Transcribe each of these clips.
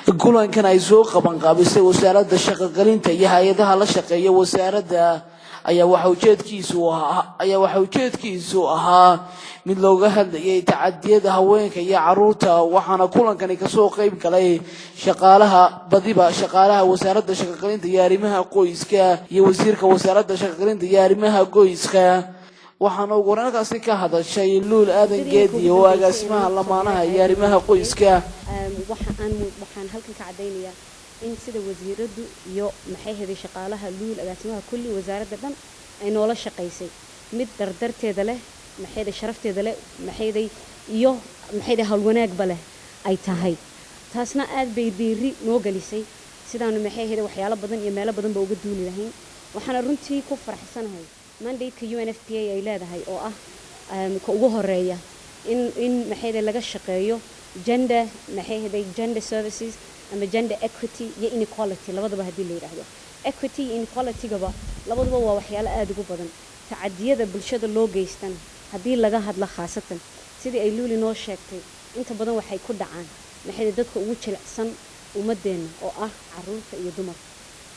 kulankan ay soo qaban qaabisay wasaaradda shaqo-gelinta iyo hay'adaha la shaqeeya wasaaradda ayaa waxa ujeedkiisu ahaa mid looga hadlayay tacadiyada haweenka iyo carruurta waxaana kulankani kasoo qayb galay shaqaalaha wasaaradda shaqo-gelinta iyo arrimaha qoyska iyo wasiirka wasaaradda shaqo-gelinta iyo arrimaha qoyska waxaana ugu horreynkaasi ka hadashay Luul Aadan Geedi oo agaasimaha lamaanaha iyo arrimaha qoyska waxaan halkan ka cadeynayaa in sida wasiiradu iyo maxay heday shaqaalaha Luul agaasimaha kulli wasaaradda dhan ay noola shaqeysay mid dardarteeda leh maxay sharafteeda leh maxay hawl wanaagba leh ay tahay taasna aad bay diiri noo galisay sidaan maxay heday waxyaalo badan iyo meelo badan ba uga duuli lahayn waxaan runtii ku faraxsanahay mandate UNFPA ay leedahay oo ah ka ugu horeeya in maxay laga shaqeeyo gender services ama gender equity iyo inequality labadaba hadii la yiraahdo equity iyo inequality gaba labaduba waa waxyaalo aad ugu badan tacadiyada bulshada loo geystan hadii laga hadlo khaasatan sidii ay Luuli noo sheegtay inta badan waxay ku dhacaan maxay dadka ugu jilicsan ummadeena oo ah carruurta iyo dumarka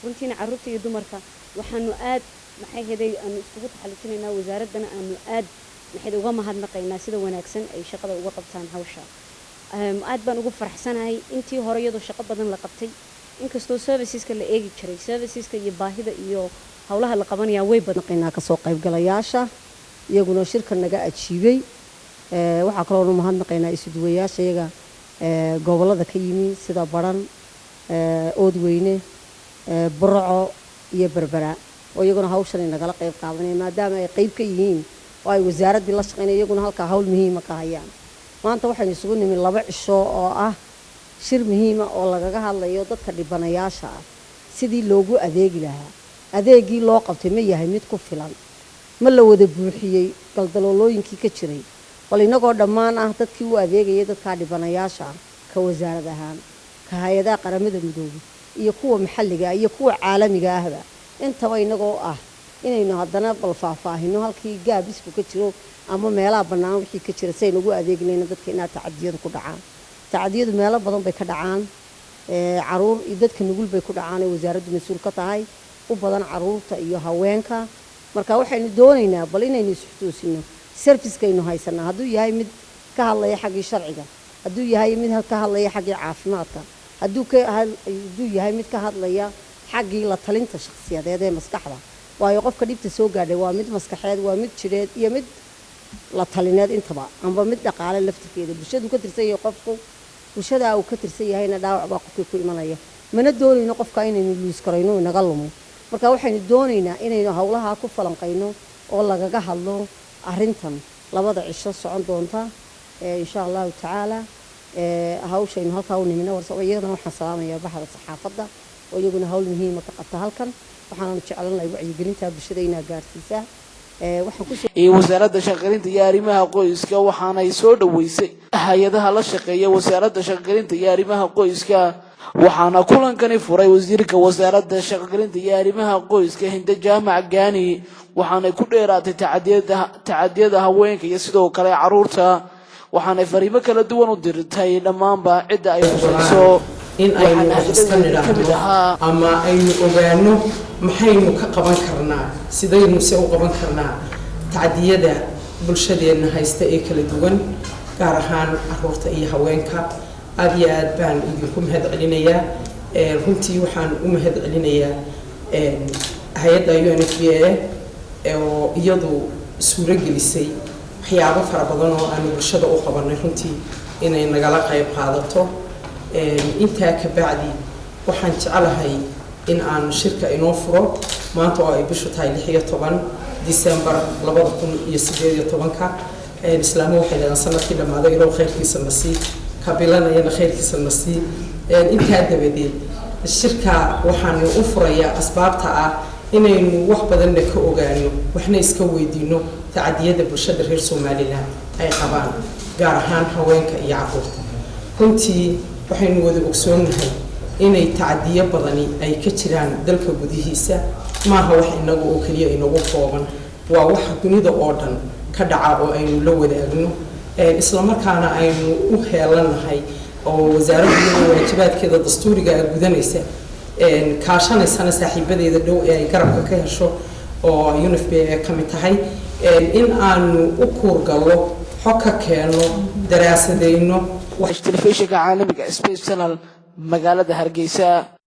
runtiina carruurta iyo dumarka waxaanu aad maxay heday aan isku taxalujinayna wasaaradana aanu aad maxay uga mahadnaqaynaa sida wanaagsan ay shaqada uga qabtaan hawsha aad baan ugu faraxsanahay intii hore iyadoo shaqo badan la qabtay inkastoo serviceska la eegi jiray serviceska iyo baahida iyo hawlaha la qabanaya way badnaqaynaa ka soo qayb galayaasha iyaguna shirka naga ajiibay waxa kale oo mahadnaqaynaa isuduwayaasha iyaga gobolada ka yimi sida Baran Oodweyne Burco iyo Berbera oo iyaguna hawshan nagala qayb qaadanay maadaama ay qayb ka yihiin oo ay wasaaradii la shaqeynayaan iyaguna halka hawl muhiim ah ka hayaan maanta waxaan isugu nimid 2 cisho oo ah shir muhiim ah oo lagaga hadlayo dadka dhibanayaasha ah sidii loogu adeegi lahaa adeegii loo qabtay ma yahay mid ku filan ma la wada buuxiyay galdaloolooyinkii ka jiray bal inagoo dhammaan ah dadkii u adeegayay dadka dhibanayaasha ka wasaarad ahaan ka hay'adaha qaramada midoobay iyo kuwa maxalliga iyo kuwa caalamiga ahba intaba inagoo ah inaynu haddana bal faahfaahino halkii gaabisku ka jiro ama meelaha bannaan wixii ka jira say nagu adeegnayna dadka inaa tacadiyadu ku dhacaan tacadiyadu meelo badan bay ka dhacaan caruur iyo dadka nugul bay ku dhacaan wasaaraddu mas'uul ka tahay u badan caruurta iyo haweenka marka waxaynu doonaynaa bal inaynu isxusuusino service-kaynu haysanaa hadduu yahay mid ka hadlaya xaggii sharciga hadduu yahay mid ka hadlaya xaggii caafimaadka hadduu yahay mid ka hadlaya xaggii la talinta shakhsiyadeed ee maskaxda waayo qofka dhibta soo gaadhay waa mid maskaxeed waa mid jireed iyo mid la talineed intaba amba mid dhaqaale laftirkeeda bulshadu ka tirsan yahay qofku bulshada uu ka tirsan yahayna dhaawac baa qofka ku imanaya mana doonayno qofka inaynu luus karayno inaga lumo marka waxaynu doonaynaa inaynu hawlaha ku falanqayno oo lagaga hadlo arrintan 2 cisho socon doonta insha Allah taala hawshaynu halka u nimina iyagana waxaan salaamayaa baxda saxaafadda oo iyaguna hawl muhiim ah ka qabta halkan waxaan jecelahay wacyigelinta bulshada inay gaarsiisaa wasaaradda shaqo-gelinta iyo arrimaha qoyska waxaanay soo dhaweysay hay'adaha la shaqeeya wasaaradda shaqo-gelinta iyo arrimaha qoyska waxaana kulankani furay wasiirka wasaaradda shaqo-gelinta iyo arrimaha qoyska Hinde Jaamac Gaani waxaanay ku dheeraatay tacadiyada haweenka iyo sidoo kale carruurta waxaanay fariimo kala duwan u dirtay dhammaanba cidda ay khusayso in aynu iska nidhaahdo ama aynu ogaano maxaynu ka qaban karnaa sidaynu se u qaban karnaa tacadiyada bulshadeena haysta ee kala duwan gaar ahaan carruurta iyo haweenka aad iyo aad baan idinku mahad celinayaa runtii waxaan u mahad celinayaa hay'adda UNFPA oo iyadu suuro gelisay waxyaabo fara badan oo aan bulshada u qabanay runtii inay nagala qayb qaadato intaa ka bacdi waxaan jecelahay in aan shirka inoo furo maanta oo ay bishu tahay 16 December 2018 islaamo waxay leedahay sanadkii dhamaaday inuu khayrkiisa nasiib kabilanayna khayrkiisa nasiib intaa dabadeed shirka waxaan u furayaa asbaabta ah inaynu wax badan ka ogaano waxna iska weydiino tacadiyada bulshada reer Soomaaliland ay qabaan gaar ahaan haweenka iyo carruurta runtii waxaynu wada ogsoonahay inay tacadiyo badani ay ka jiraan dalka gudihiisa maaha wax inagu oo kaliya inagu kooban waa wax dunida oo dhan ka dhaca oo aynu la wadaagno isla markaana aynu u heelanahay oo wasaaraddu waajibaadkeeda dastuuriga ah gudanaysa kaashanaysana saaxiibadeeda dhow ee ay garabka ka hesho oo UNFPA ay ka mid tahay in aanu u kuurgallo xog ka keeno daraasadeyno telefishinka caalamiga Space Channel magaalada Hargeysa.